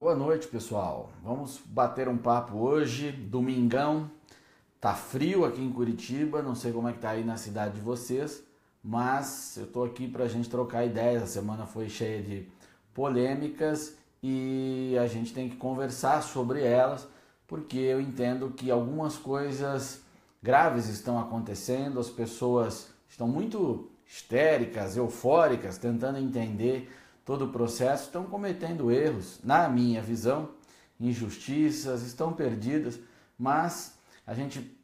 Boa noite, pessoal. Vamos bater um papo hoje, domingão. Tá frio aqui em Curitiba, não sei como é que tá aí na cidade de vocês, mas eu tô aqui pra gente trocar ideias. A semana foi cheia de polêmicas e a gente tem que conversar sobre elas, porque eu entendo que algumas coisas graves estão acontecendo, as pessoas estão muito histéricas, eufóricas, tentando entender todo o processo, estão cometendo erros, na minha visão, injustiças, estão perdidas, mas a gente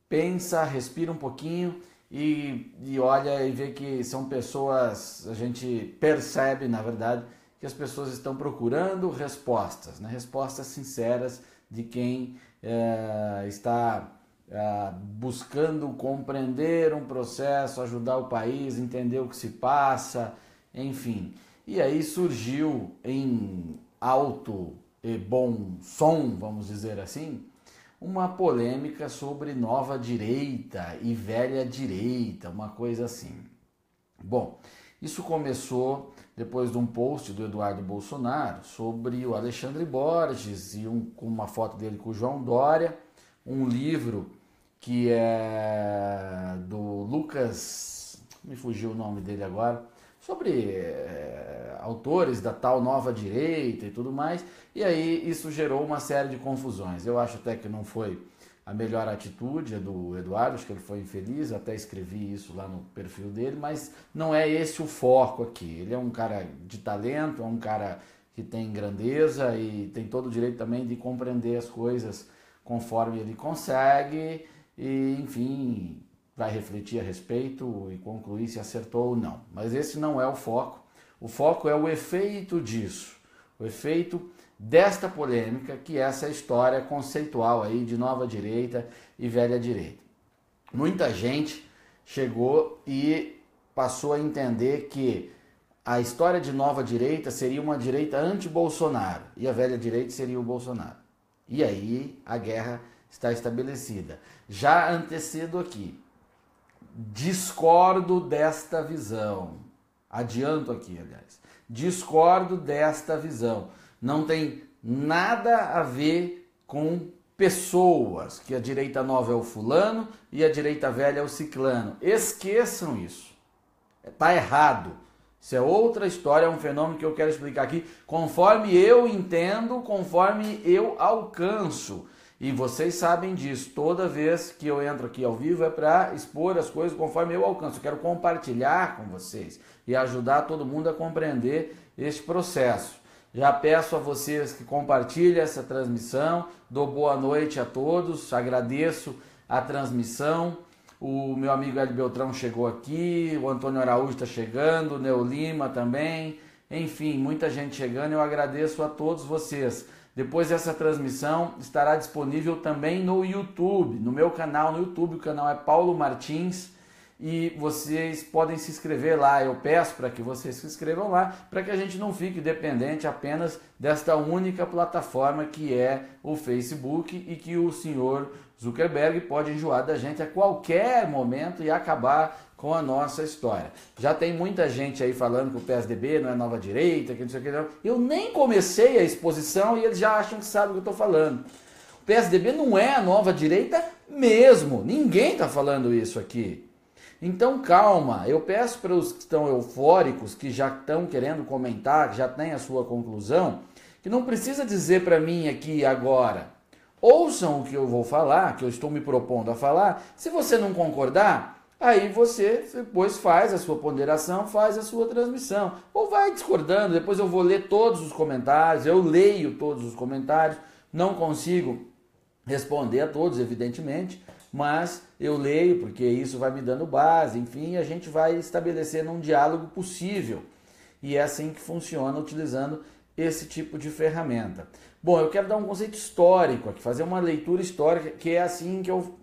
pensa, respira um pouquinho e olha e vê que são pessoas, a gente percebe, na verdade, que as pessoas estão procurando respostas, né? Respostas sinceras de quem está buscando compreender um processo, ajudar o país, entender o que se passa, enfim. E aí surgiu em alto e bom som, vamos dizer assim, uma polêmica sobre nova direita e velha direita, uma coisa assim. Bom, isso começou depois de um post do Eduardo Bolsonaro sobre o Alexandre Borges e com uma foto dele com o João Dória, um livro que é do Lucas, me fugiu o nome dele agora, sobre autores da tal nova direita e tudo mais, e aí isso gerou uma série de confusões. Eu acho até que não foi a melhor atitude do Eduardo, acho que ele foi infeliz, eu até escrevi isso lá no perfil dele, mas não é esse o foco aqui. Ele é um cara de talento, é um cara que tem grandeza e tem todo o direito também de compreender as coisas conforme ele consegue e, enfim, vai refletir a respeito e concluir se acertou ou não. Mas esse não é o foco. O foco é o efeito disso, o efeito desta polêmica, que é essa história conceitual aí de nova direita e velha direita. Muita gente chegou e passou a entender que a história de nova direita seria uma direita anti-Bolsonaro e a velha direita seria o Bolsonaro. E aí a guerra está estabelecida. Já antecedo aqui, discordo desta visão. Adianto aqui, aliás. Discordo desta visão. Não tem nada a ver com pessoas, que a direita nova é o fulano e a direita velha é o ciclano. Esqueçam isso. Está errado. Isso é outra história, é um fenômeno que eu quero explicar aqui, conforme eu entendo, conforme eu alcanço. E vocês sabem disso, toda vez que eu entro aqui ao vivo é para expor as coisas conforme eu alcanço. Eu quero compartilhar com vocês e ajudar todo mundo a compreender este processo. Já peço a vocês que compartilhem essa transmissão, dou boa noite a todos, agradeço a transmissão. O meu amigo Hélio Beltrão chegou aqui, o Antônio Araújo está chegando, o Neo Lima também, enfim, muita gente chegando, eu agradeço a todos vocês. Depois essa transmissão estará disponível também no YouTube, no meu canal no YouTube, o canal é Paulo Martins e vocês podem se inscrever lá, eu peço para que vocês se inscrevam lá, para que a gente não fique dependente apenas desta única plataforma que é o Facebook e que o senhor Zuckerberg pode enjoar da gente a qualquer momento e acabar com a nossa história. Já tem muita gente aí falando que o PSDB não é nova direita, que não sei o que. Não. Eu nem comecei a exposição e eles já acham que sabem o que eu estou falando. O PSDB não é a nova direita mesmo. Ninguém está falando isso aqui. Então calma, eu peço para os que estão eufóricos, que já estão querendo comentar, que já têm a sua conclusão, que não precisa dizer para mim aqui agora. Ouçam o que eu vou falar, que eu estou me propondo a falar. Se você não concordar, aí você depois faz a sua ponderação, faz a sua transmissão. Ou vai discordando, depois eu vou ler todos os comentários, eu leio todos os comentários, não consigo responder a todos, evidentemente, mas eu leio porque isso vai me dando base, enfim, a gente vai estabelecendo um diálogo possível. E é assim que funciona utilizando esse tipo de ferramenta. Bom, eu quero dar um conceito histórico aqui, fazer uma leitura histórica, que é assim que eu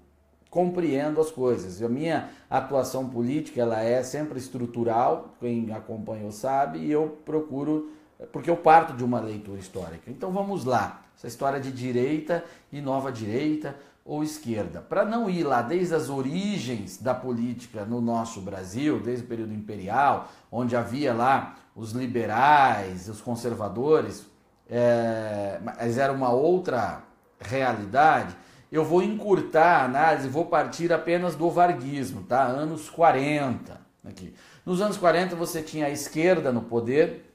compreendo as coisas. A minha atuação política ela é sempre estrutural, quem acompanhou sabe, e eu procuro, porque eu parto de uma leitura histórica. Então vamos lá, essa história de direita e nova direita ou esquerda. Para não ir lá desde as origens da política no nosso Brasil, desde o período imperial, onde havia lá os liberais, os conservadores, mas era uma outra realidade, eu vou encurtar a análise, vou partir apenas do varguismo, tá? Anos 40. Aqui. Nos anos 40 você tinha a esquerda no poder,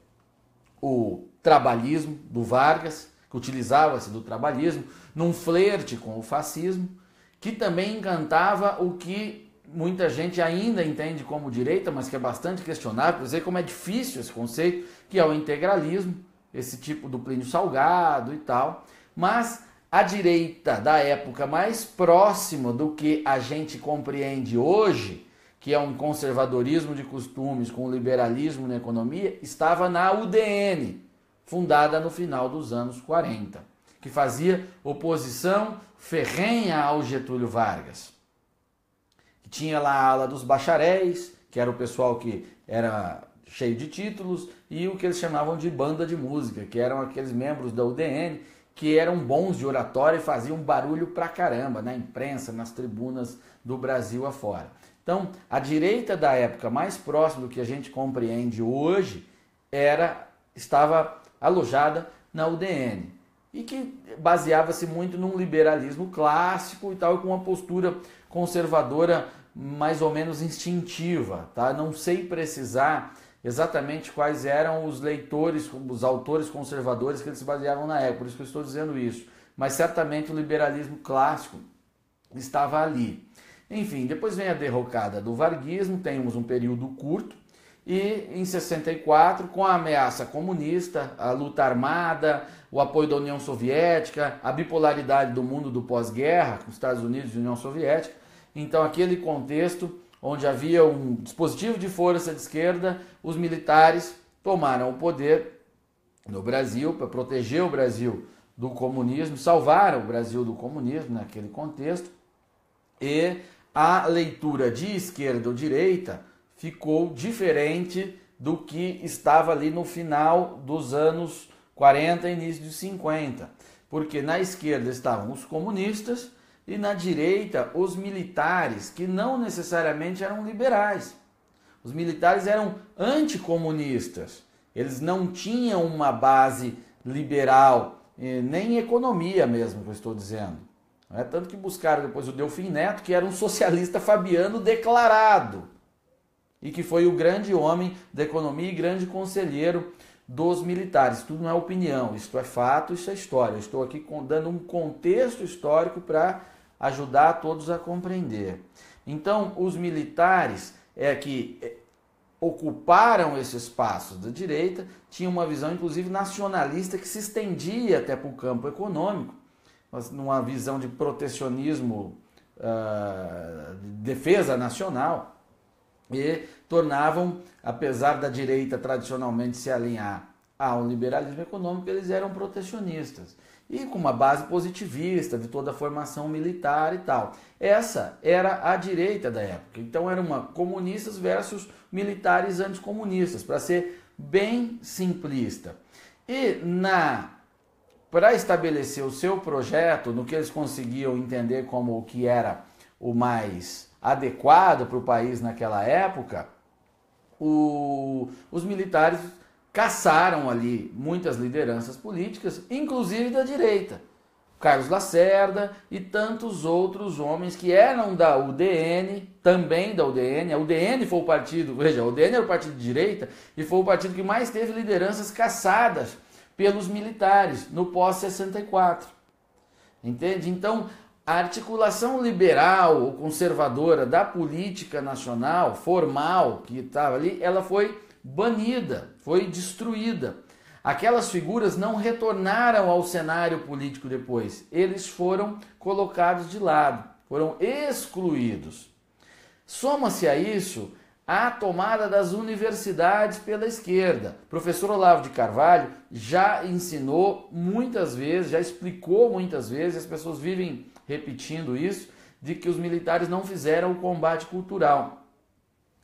o trabalhismo do Vargas, que utilizava-se do trabalhismo, num flerte com o fascismo, que também encantava o que muita gente ainda entende como direita, mas que é bastante questionável, por dizer como é difícil esse conceito, que é o integralismo, esse tipo do Plínio Salgado e tal, mas a direita da época mais próxima do que a gente compreende hoje, que é um conservadorismo de costumes com liberalismo na economia, estava na UDN, fundada no final dos anos 40, que fazia oposição ferrenha ao Getúlio Vargas. Tinha lá a ala dos bacharéis, que era o pessoal que era cheio de títulos, e o que eles chamavam de banda de música, que eram aqueles membros da UDN que eram bons de oratória e faziam barulho pra caramba na imprensa, nas tribunas do Brasil afora. Então, a direita da época mais próxima do que a gente compreende hoje estava alojada na UDN e que baseava-se muito num liberalismo clássico e tal, com uma postura conservadora mais ou menos instintiva, tá? Não sei precisar exatamente quais eram os leitores, os autores conservadores que eles se baseavam na época, por isso que eu estou dizendo isso, mas certamente o liberalismo clássico estava ali. Enfim, depois vem a derrocada do varguismo, temos um período curto, e em 64, com a ameaça comunista, a luta armada, o apoio da União Soviética, a bipolaridade do mundo do pós-guerra, com os Estados Unidos e União Soviética, então aquele contexto onde havia um dispositivo de força de esquerda, os militares tomaram o poder no Brasil para proteger o Brasil do comunismo, salvaram o Brasil do comunismo naquele contexto, e a leitura de esquerda ou direita ficou diferente do que estava ali no final dos anos 40 e início dos 50, porque na esquerda estavam os comunistas e na direita os militares, que não necessariamente eram liberais. Os militares eram anticomunistas, eles não tinham uma base liberal, nem economia mesmo, que eu estou dizendo. Tanto que buscaram depois o Delfim Neto, que era um socialista fabiano declarado, e que foi o grande homem da economia e grande conselheiro dos militares. Tudo não é opinião, isto é fato, isso é história. Eu estou aqui dando um contexto histórico para ajudar todos a compreender. Então, os militares que ocuparam esse espaço da direita tinham uma visão, inclusive, nacionalista que se estendia até para o campo econômico, mas numa visão de protecionismo, de defesa nacional, e tornavam, apesar da direita tradicionalmente se alinhar ao liberalismo econômico, eles eram protecionistas e com uma base positivista de toda a formação militar e tal. Essa era a direita da época. Então eram comunistas versus militares anticomunistas, para ser bem simplista. E para estabelecer o seu projeto, no que eles conseguiam entender como o que era o mais adequado para o país naquela época, os militares caçaram ali muitas lideranças políticas, inclusive da direita. Carlos Lacerda e tantos outros homens que eram da UDN, também da UDN. A UDN foi o partido, veja, a UDN era o partido de direita e foi o partido que mais teve lideranças caçadas pelos militares no pós-64. Entende? Então, a articulação liberal ou conservadora da política nacional, formal, que estava ali, ela foi banida, foi destruída. Aquelas figuras não retornaram ao cenário político depois. Eles foram colocados de lado, foram excluídos. Soma-se a isso a tomada das universidades pela esquerda. O professor Olavo de Carvalho já ensinou muitas vezes, já explicou muitas vezes, as pessoas vivem repetindo isso, de que os militares não fizeram o combate cultural.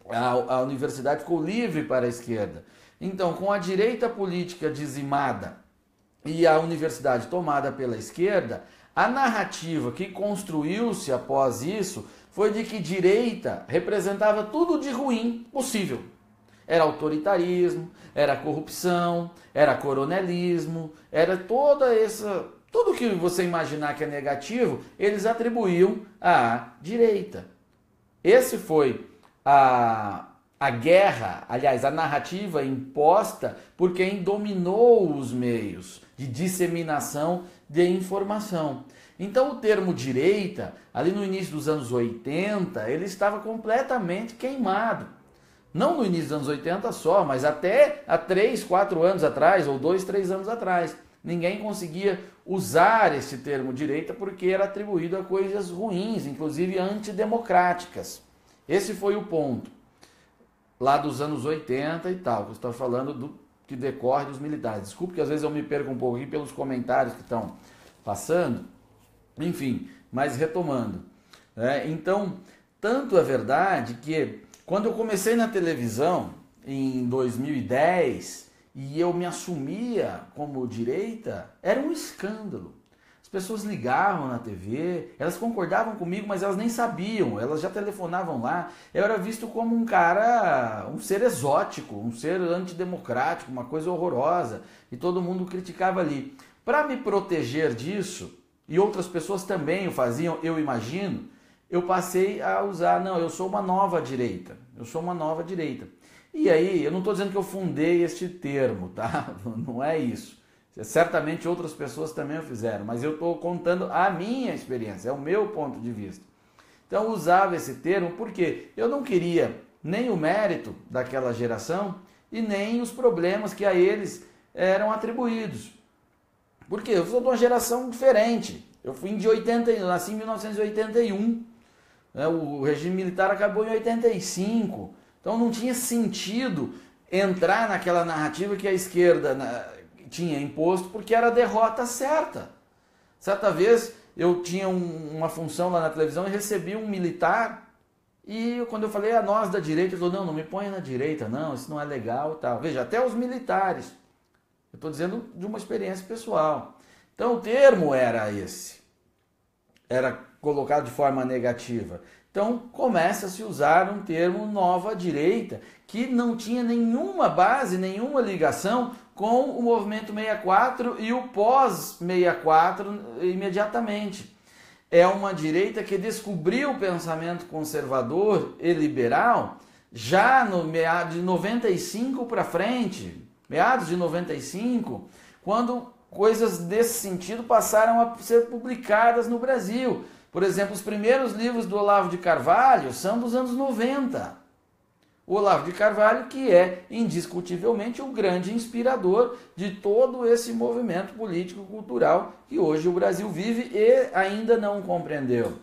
A universidade ficou livre para a esquerda. Então, com a direita política dizimada e a universidade tomada pela esquerda, a narrativa que construiu-se após isso foi de que direita representava tudo de ruim possível. Era autoritarismo, era corrupção, era coronelismo, era toda essa... Tudo que você imaginar que é negativo, eles atribuíam à direita. Esse foi a guerra, aliás, a narrativa imposta por quem dominou os meios de disseminação de informação. Então o termo direita, ali no início dos anos 80, ele estava completamente queimado. Não no início dos anos 80 só, mas até há 3, 4 anos atrás, ou 2, 3 anos atrás. Ninguém conseguia usar esse termo direita porque era atribuído a coisas ruins, inclusive antidemocráticas. Esse foi o ponto, lá dos anos 80 e tal, que eu estou falando do que decorre dos militares. Desculpe que às vezes eu me perco um pouco aqui pelos comentários que estão passando. Enfim, mas retomando. Então, tanto é verdade que quando eu comecei na televisão, em 2010, e eu me assumia como direita, era um escândalo. As pessoas ligavam na TV, elas concordavam comigo, mas elas nem sabiam, elas já telefonavam lá. Eu era visto como um cara, um ser exótico, um ser antidemocrático, uma coisa horrorosa, e todo mundo criticava ali. Para me proteger disso, e outras pessoas também o faziam, eu imagino, eu passei a usar, não, eu sou uma nova direita, eu sou uma nova direita. E aí, eu não estou dizendo que eu fundei este termo, tá? Não é isso. Certamente outras pessoas também o fizeram, mas eu estou contando a minha experiência, é o meu ponto de vista. Então eu usava esse termo porque eu não queria nem o mérito daquela geração e nem os problemas que a eles eram atribuídos. Porque eu sou de uma geração diferente. Eu fui eu nasci em 1981. O regime militar acabou em 85. Então não tinha sentido entrar naquela narrativa que a esquerda tinha imposto, porque era a derrota certa. Certa vez eu tinha uma função lá na televisão e recebi um militar, e quando eu falei a nós da direita, ele falou, não me ponha na direita, não, isso não é legal, tal. Veja, até os militares. Eu estou dizendo de uma experiência pessoal. Então o termo era esse. Era colocado de forma negativa. Então começa a se usar um termo nova direita, que não tinha nenhuma base, nenhuma ligação com o movimento 64 e o pós-64 imediatamente. É uma direita que descobriu o pensamento conservador e liberal já no meados de 95 para frente, meados de 95, quando coisas desse sentido passaram a ser publicadas no Brasil. Por exemplo, os primeiros livros do Olavo de Carvalho são dos anos 90. O Olavo de Carvalho, que é indiscutivelmente o grande inspirador de todo esse movimento político-cultural que hoje o Brasil vive e ainda não compreendeu.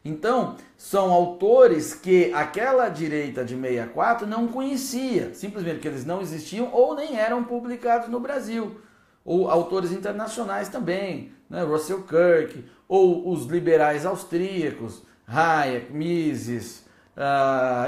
Então, são autores que aquela direita de 64 não conhecia, simplesmente porque eles não existiam ou nem eram publicados no Brasil. Ou autores internacionais também, né? Russell Kirk, ou os liberais austríacos, Hayek, Mises,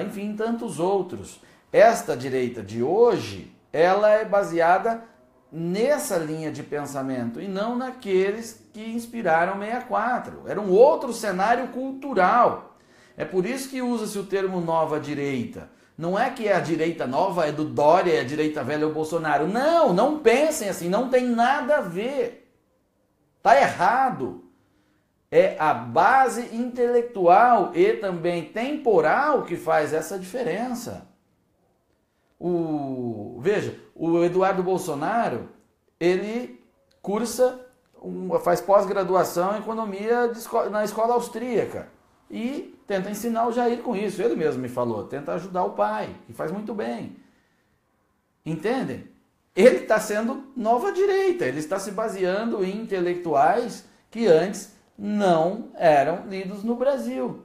enfim, tantos outros. Esta direita de hoje, ela é baseada nessa linha de pensamento e não naqueles que inspiraram 64. Era um outro cenário cultural. É por isso que usa-se o termo nova direita. Não é que a direita nova é do Dória, é a direita velha é o Bolsonaro. Não, não pensem assim, não tem nada a ver. Está errado. É a base intelectual e também temporal que faz essa diferença. Veja, o Eduardo Bolsonaro, ele faz pós-graduação em economia na escola austríaca e tenta ensinar o Jair com isso. Ele mesmo me falou, tenta ajudar o pai, que faz muito bem. Entendem? Ele está sendo nova direita, ele está se baseando em intelectuais que antes não eram lidos no Brasil.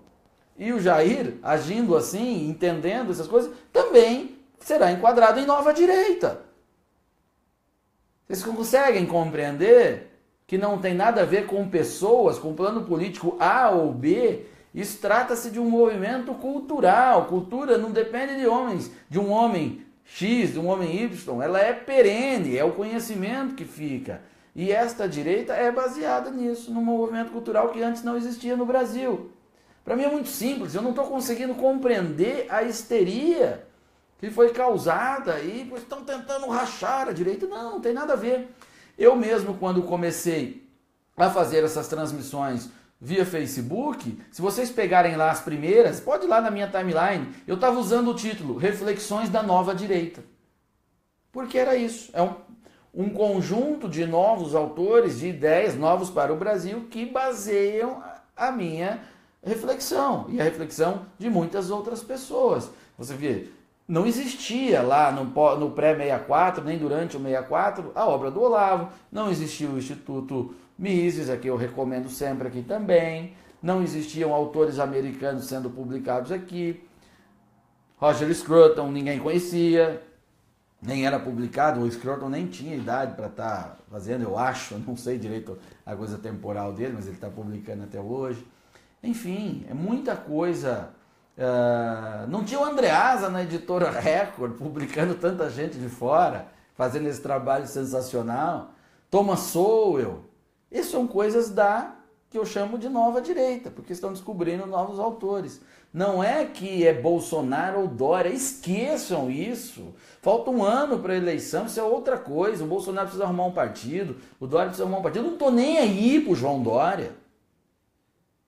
E o Jair, agindo assim, entendendo essas coisas, também será enquadrado em nova direita. Vocês conseguem compreender que não tem nada a ver com pessoas, com plano político A ou B? Isso trata-se de um movimento cultural. Cultura não depende de homens, de um homem X, de um homem Y. Ela é perene, é o conhecimento que fica. E esta direita é baseada nisso, num movimento cultural que antes não existia no Brasil. Para mim é muito simples, eu não estou conseguindo compreender a histeria que foi causada aí, pois estão tentando rachar a direita. Não, não tem nada a ver. Eu mesmo, quando comecei a fazer essas transmissões via Facebook, se vocês pegarem lá as primeiras, pode ir lá na minha timeline, eu estava usando o título Reflexões da Nova Direita. Porque era isso, é um conjunto de novos autores, de ideias novos para o Brasil que baseiam a minha reflexão e a reflexão de muitas outras pessoas. Você vê, não existia lá no pré-64, nem durante o 64, a obra do Olavo, não existia o Instituto Mises, aqui eu recomendo sempre aqui também, não existiam autores americanos sendo publicados aqui, Roger Scruton ninguém conhecia, nem era publicado, o Scruton nem tinha idade para estar fazendo, eu acho, não sei direito a coisa temporal dele, mas ele está publicando até hoje. Enfim, é muita coisa. Não tinha o Andreasa na editora Record, publicando tanta gente de fora, fazendo esse trabalho sensacional. Thomas Sowell. Essas são coisas que eu chamo de nova direita, porque estão descobrindo novos autores. Não é que é Bolsonaro ou Dória, esqueçam isso. Falta um ano para a eleição, isso é outra coisa. O Bolsonaro precisa arrumar um partido, o Dória precisa arrumar um partido. Eu não estou nem aí pro João Dória.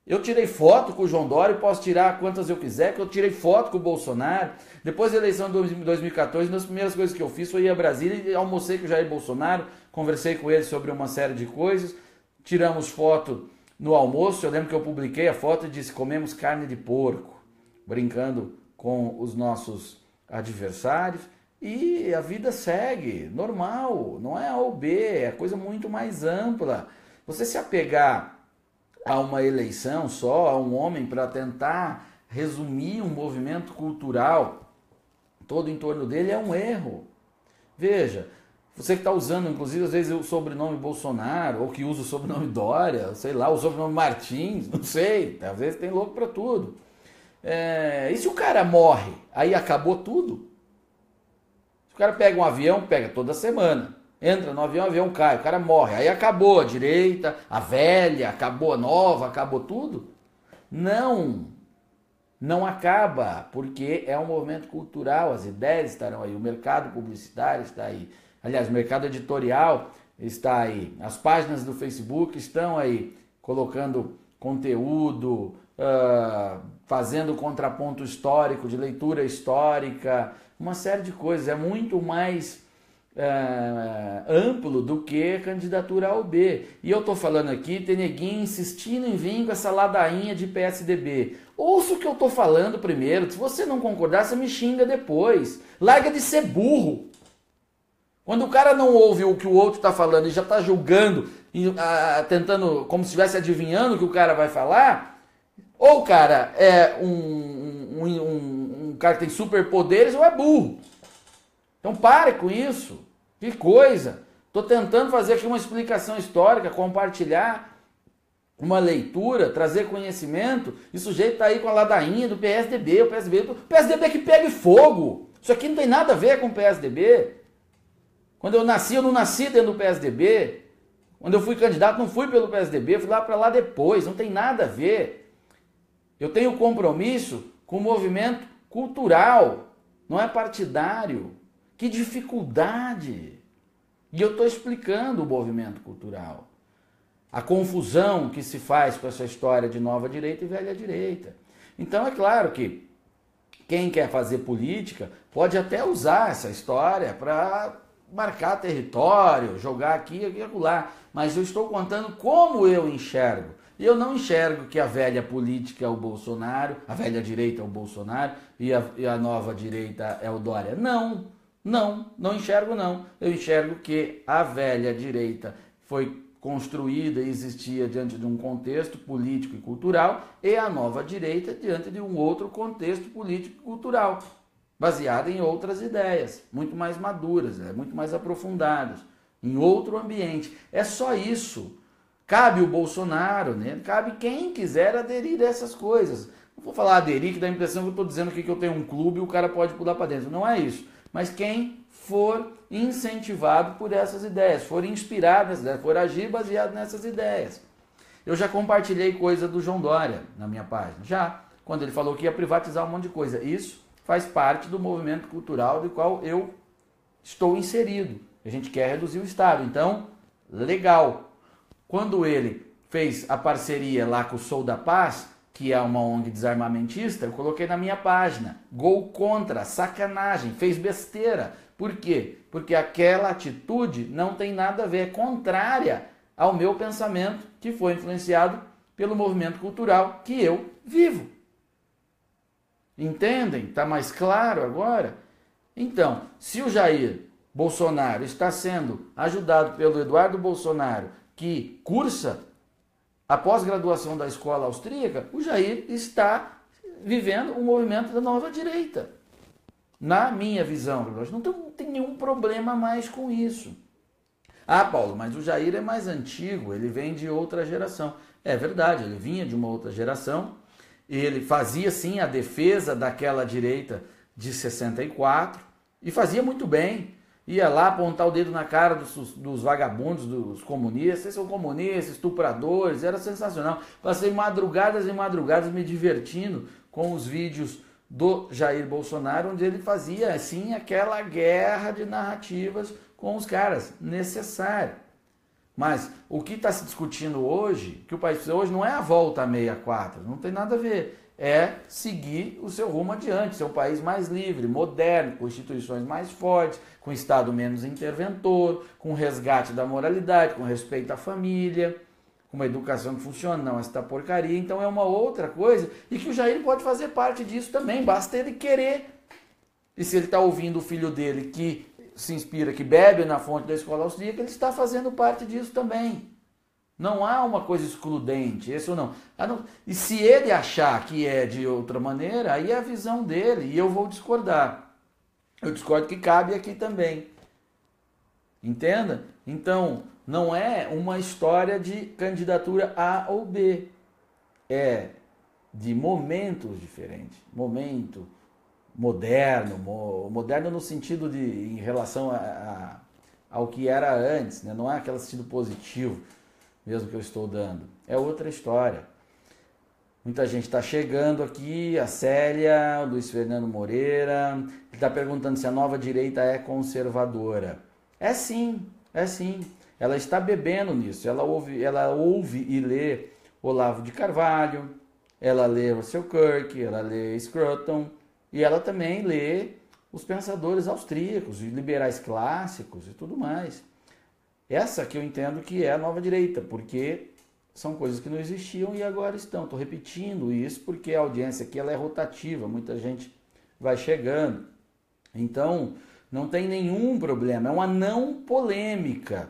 Eu tirei foto com o João Dória, posso tirar quantas eu quiser, que eu tirei foto com o Bolsonaro. Depois da eleição de 2014, uma das primeiras coisas que eu fiz foi ir a Brasília e almocei com o Jair Bolsonaro, conversei com ele sobre uma série de coisas, tiramos foto no almoço. Eu lembro que eu publiquei a foto e disse: comemos carne de porco, brincando com os nossos adversários. E a vida segue, normal, não é A ou B, é coisa muito mais ampla. Você se apegar a uma eleição só, a um homem, para tentar resumir um movimento cultural todo em torno dele, é um erro. Veja, você que está usando, inclusive, às vezes o sobrenome Bolsonaro, ou que usa o sobrenome Dória, sei lá, o sobrenome Martins, não sei, às vezes tem louco para tudo. E se o cara morre, aí acabou tudo? Se o cara pega um avião, pega toda semana. Entra no avião, o avião cai, o cara morre. Aí acabou a direita, a velha, acabou a nova, acabou tudo? Não, não acaba, porque é um movimento cultural, as ideias estarão aí, o mercado publicitário está aí. Aliás, o mercado editorial está aí. As páginas do Facebook estão aí, colocando conteúdo, fazendo contraponto histórico, de leitura histórica, uma série de coisas. É muito mais amplo do que candidatura A ou B. E eu estou falando aqui, tem neguinho insistindo em vir com essa ladainha de PSDB. Ouça o que eu estou falando primeiro. Se você não concordar, você me xinga depois. Larga de ser burro. Quando o cara não ouve o que o outro está falando e já está julgando, tentando, como se estivesse adivinhando o que o cara vai falar, ou o cara é um cara que tem superpoderes ou é burro. Então pare com isso. Que coisa. Estou tentando fazer aqui uma explicação histórica, compartilhar uma leitura, trazer conhecimento, e o sujeito está aí com a ladainha do PSDB, o PSDB que pega fogo. Isso aqui não tem nada a ver com o PSDB. Quando eu nasci, eu não nasci dentro do PSDB. Quando eu fui candidato, não fui pelo PSDB, fui lá para lá depois. Não tem nada a ver. Eu tenho compromisso com o movimento cultural, não é partidário. Que dificuldade! E eu estou explicando o movimento cultural. A confusão que se faz com essa história de nova direita e velha direita. Então é claro que quem quer fazer política pode até usar essa história para marcar território, jogar aqui e acolá. Mas eu estou contando como eu enxergo. E eu não enxergo que a velha política é o Bolsonaro, a velha direita é o Bolsonaro e a nova direita é o Dória. Não enxergo não. Eu enxergo que a velha direita foi construída e existia diante de um contexto político e cultural e a nova direita diante de um outro contexto político e cultural, baseada em outras ideias, muito mais maduras, muito mais aprofundadas, em outro ambiente. É só isso. Cabe o Bolsonaro, né? Cabe quem quiser aderir a essas coisas. Não vou falar aderir, que dá a impressão que eu estou dizendo aqui que eu tenho um clube e o cara pode pular para dentro. Não é isso. Mas quem for incentivado por essas ideias, for inspirado nessas ideias, for agir baseado nessas ideias. Eu já compartilhei coisa do João Dória na minha página, já, quando ele falou que ia privatizar um monte de coisa. Isso faz parte do movimento cultural do qual eu estou inserido. A gente quer reduzir o Estado. Então, legal. Quando ele fez a parceria lá com o Sou da Paz, que é uma ONG desarmamentista, eu coloquei na minha página. Gol contra, sacanagem, fez besteira. Por quê? Porque aquela atitude não tem nada a ver, é contrária ao meu pensamento, que foi influenciado pelo movimento cultural que eu vivo. Entendem? Está mais claro agora? Então, se o Jair Bolsonaro está sendo ajudado pelo Eduardo Bolsonaro, que cursa a pós-graduação da escola austríaca, o Jair está vivendo um movimento da nova direita. Na minha visão, não tem nenhum problema mais com isso. Ah, Paulo, mas o Jair é mais antigo, ele vem de outra geração. É verdade, ele vinha de uma outra geração, ele fazia sim a defesa daquela direita de 64 e fazia muito bem. Ia lá apontar o dedo na cara dos vagabundos, dos comunistas. Vocês são comunistas, estupradores, era sensacional. Passei madrugadas e madrugadas me divertindo com os vídeos do Jair Bolsonaro, onde ele fazia assim aquela guerra de narrativas com os caras, necessário. Mas o que está se discutindo hoje, que o país precisa hoje, não é a volta a 64, não tem nada a ver. É seguir o seu rumo adiante, ser um país mais livre, moderno, com instituições mais fortes, com Estado menos interventor, com resgate da moralidade, com respeito à família, com uma educação que funciona, não essa porcaria. Então é uma outra coisa e que o Jair pode fazer parte disso também, basta ele querer. E se ele está ouvindo o filho dele que se inspira, que bebe na fonte da escola austríaca, ele está fazendo parte disso também. Não há uma coisa excludente, esse ou não. E se ele achar que é de outra maneira, aí é a visão dele e eu vou discordar. Eu discordo que cabe aqui também. Entenda? Então, não é uma história de candidatura A ou B. É de momentos diferentes. Momento moderno, moderno no sentido de em relação ao que era antes, né? Não é aquele sentido positivo mesmo que eu estou dando. É outra história. Muita gente está chegando aqui, a Célia, o Luiz Fernando Moreira, ele está perguntando se a nova direita é conservadora. É sim, é sim. Ela está bebendo nisso. Ela ouve e lê Olavo de Carvalho, ela lê Russell Kirk, ela lê Scruton, e ela também lê os pensadores austríacos, os liberais clássicos e tudo mais. Essa que eu entendo que é a nova direita, porque são coisas que não existiam e agora estão. Estou repetindo isso porque a audiência aqui ela é rotativa, muita gente vai chegando. Então, não tem nenhum problema, é uma não polêmica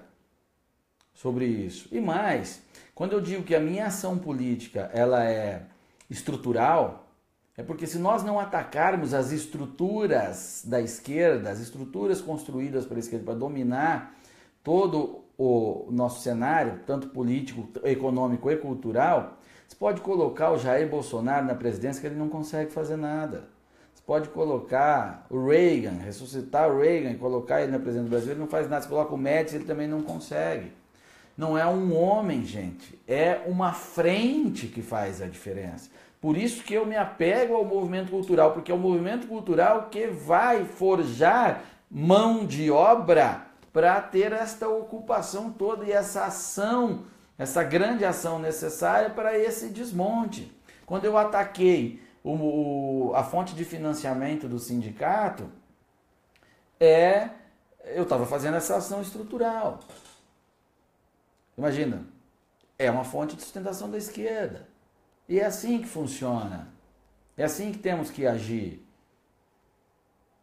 sobre isso. E mais, quando eu digo que a minha ação política ela é estrutural, é porque se nós não atacarmos as estruturas da esquerda, as estruturas construídas pela esquerda para dominar todo o nosso cenário, tanto político, econômico e cultural, você pode colocar o Jair Bolsonaro na presidência que ele não consegue fazer nada. Você pode colocar o Reagan, ressuscitar o Reagan e colocar ele na presidência do Brasil, ele não faz nada. Você coloca o Médici, ele também não consegue. Não é um homem, gente, é uma frente que faz a diferença. Por isso que eu me apego ao movimento cultural, porque é o movimento cultural que vai forjar mão de obra para ter esta ocupação toda e essa ação, essa grande ação necessária para esse desmonte. Quando eu ataquei a fonte de financiamento do sindicato, eu estava fazendo essa ação estrutural. Imagina, é uma fonte de sustentação da esquerda. E é assim que funciona. É assim que temos que agir.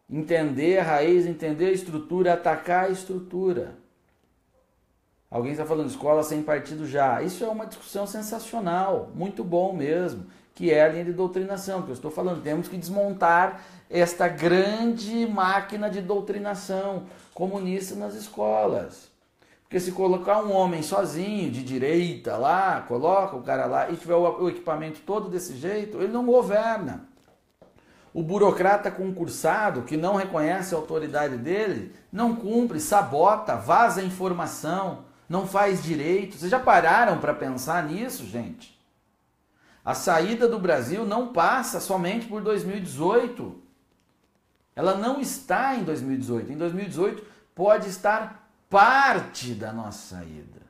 Entender a raiz, entender a estrutura, atacar a estrutura. Alguém está falando escola sem partido já. Isso é uma discussão sensacional, muito bom mesmo, que é a linha de doutrinação, que eu estou falando. Temos que desmontar esta grande máquina de doutrinação comunista nas escolas. Porque se colocar um homem sozinho, de direita lá, coloca o cara lá e tiver o equipamento todo desse jeito, ele não governa. O burocrata concursado, que não reconhece a autoridade dele, não cumpre, sabota, vaza informação, não faz direito. Vocês já pararam para pensar nisso, gente? A saída do Brasil não passa somente por 2018. Ela não está em 2018. Em 2018 pode estar parte da nossa saída.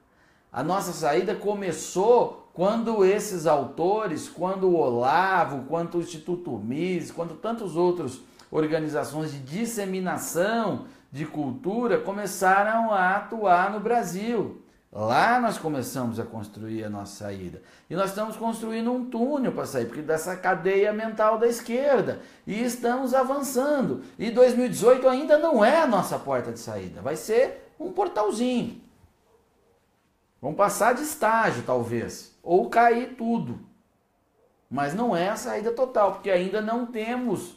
A nossa saída começou quando esses autores, quando o Olavo, quando o Instituto Mises, quando tantas outras organizações de disseminação de cultura começaram a atuar no Brasil. Lá nós começamos a construir a nossa saída. E nós estamos construindo um túnel para sair, porque dessa cadeia mental da esquerda. E estamos avançando. E 2018 ainda não é a nossa porta de saída. Vai ser um portalzinho. Vamos passar de estágio, talvez. Ou cair tudo. Mas não é a saída total, porque ainda não temos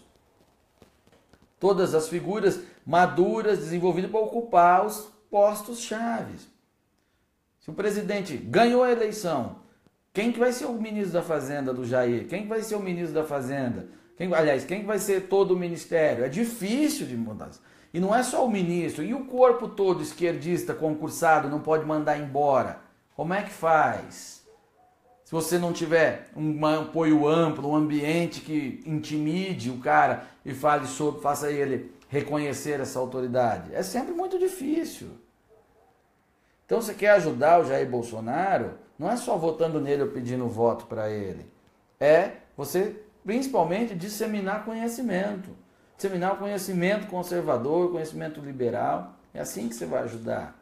todas as figuras maduras desenvolvidas para ocupar os postos chaves. Se o presidente ganhou a eleição, quem que vai ser o ministro da Fazenda do Jair? Quem que vai ser o ministro da Fazenda? Quem que vai ser todo o ministério? É difícil de mudar. E não é só o ministro. E o corpo todo esquerdista, concursado, não pode mandar embora. Como é que faz? Se você não tiver um apoio amplo, um ambiente que intimide o cara e faça ele reconhecer essa autoridade. É sempre muito difícil. Então, você quer ajudar o Jair Bolsonaro, não é só votando nele ou pedindo voto para ele. É você, principalmente, disseminar conhecimento. Disseminar o conhecimento conservador, conhecimento liberal. É assim que você vai ajudar.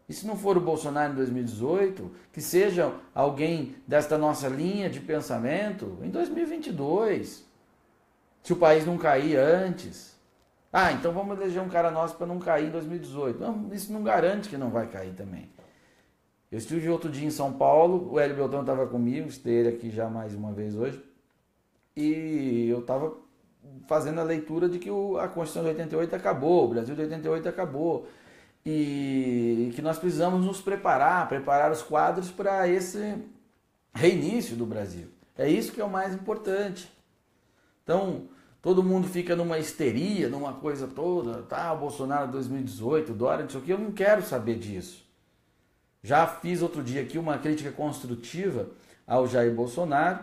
E se não for o Bolsonaro em 2018, que seja alguém desta nossa linha de pensamento em 2022. Se o país não cair antes. Ah, então vamos eleger um cara nosso para não cair em 2018. Não, isso não garante que não vai cair também. Eu estive outro dia em São Paulo, o Hélio Beltrão estava comigo, estive aqui já mais uma vez hoje, e eu estava fazendo a leitura de que a Constituição de 88 acabou, o Brasil de 88 acabou, e que nós precisamos nos preparar os quadros para esse reinício do Brasil. É isso que é o mais importante. Então, todo mundo fica numa histeria, numa coisa toda, tá, o Bolsonaro 2018, Dória, não sei o que, eu não quero saber disso. Já fiz outro dia aqui uma crítica construtiva ao Jair Bolsonaro,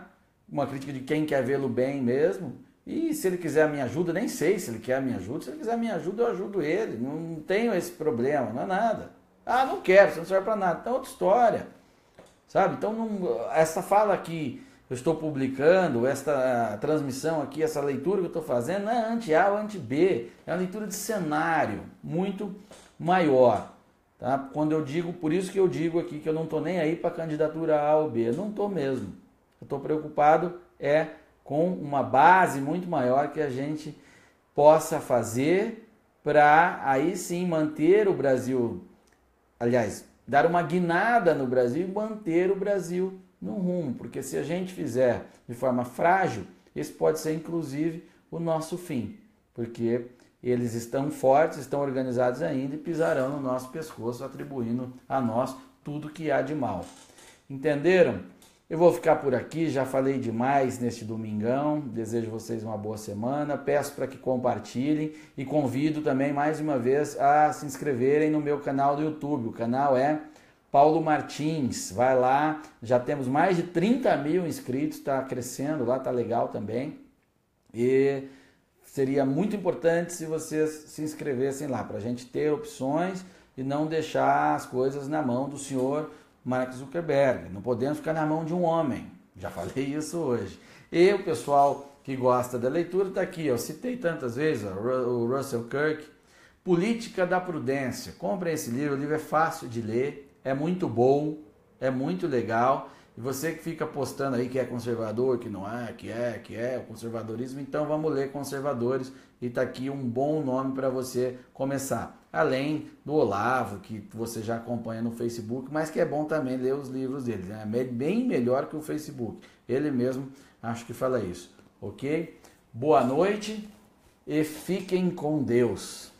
uma crítica de quem quer vê-lo bem mesmo, e se ele quiser a minha ajuda, nem sei se ele quer a minha ajuda, se ele quiser a minha ajuda, eu ajudo ele, não tenho esse problema, não é nada. Ah, não quero, você não serve para nada, então é outra história, sabe? Então, essa fala aqui, eu estou publicando, esta transmissão aqui, essa leitura que eu estou fazendo, não é anti-A ou anti-B, é uma leitura de cenário muito maior. Tá? Quando eu digo, por isso que eu digo aqui que eu não estou nem aí para a candidatura A ou B, eu não estou mesmo. Eu estou preocupado com uma base muito maior que a gente possa fazer para aí sim manter o Brasil, aliás, dar uma guinada no Brasil e manter o Brasil no rumo, porque se a gente fizer de forma frágil, esse pode ser inclusive o nosso fim, porque eles estão fortes, estão organizados ainda e pisarão no nosso pescoço, atribuindo a nós tudo que há de mal. Entenderam? Eu vou ficar por aqui, já falei demais neste domingão, desejo vocês uma boa semana, peço para que compartilhem e convido também mais uma vez a se inscreverem no meu canal do YouTube, o canal é Paulo Martins, vai lá, já temos mais de 30 mil inscritos, está crescendo lá, está legal também, e seria muito importante se vocês se inscrevessem lá, para a gente ter opções e não deixar as coisas na mão do senhor Mark Zuckerberg. Não podemos ficar na mão de um homem. Já falei isso hoje. E o pessoal que gosta da leitura está aqui. Eu citei tantas vezes o Russell Kirk. Política da Prudência. Comprem esse livro. O livro é fácil de ler. É muito bom. É muito legal. E você que fica postando aí que é conservador, que não é, que é o conservadorismo. Então vamos ler Conservadores. E está aqui um bom nome para você começar. Além do Olavo, que você já acompanha no Facebook, mas que é bom também ler os livros dele. É bem melhor que o Facebook. Ele mesmo acho que fala isso. Ok? Boa noite e fiquem com Deus.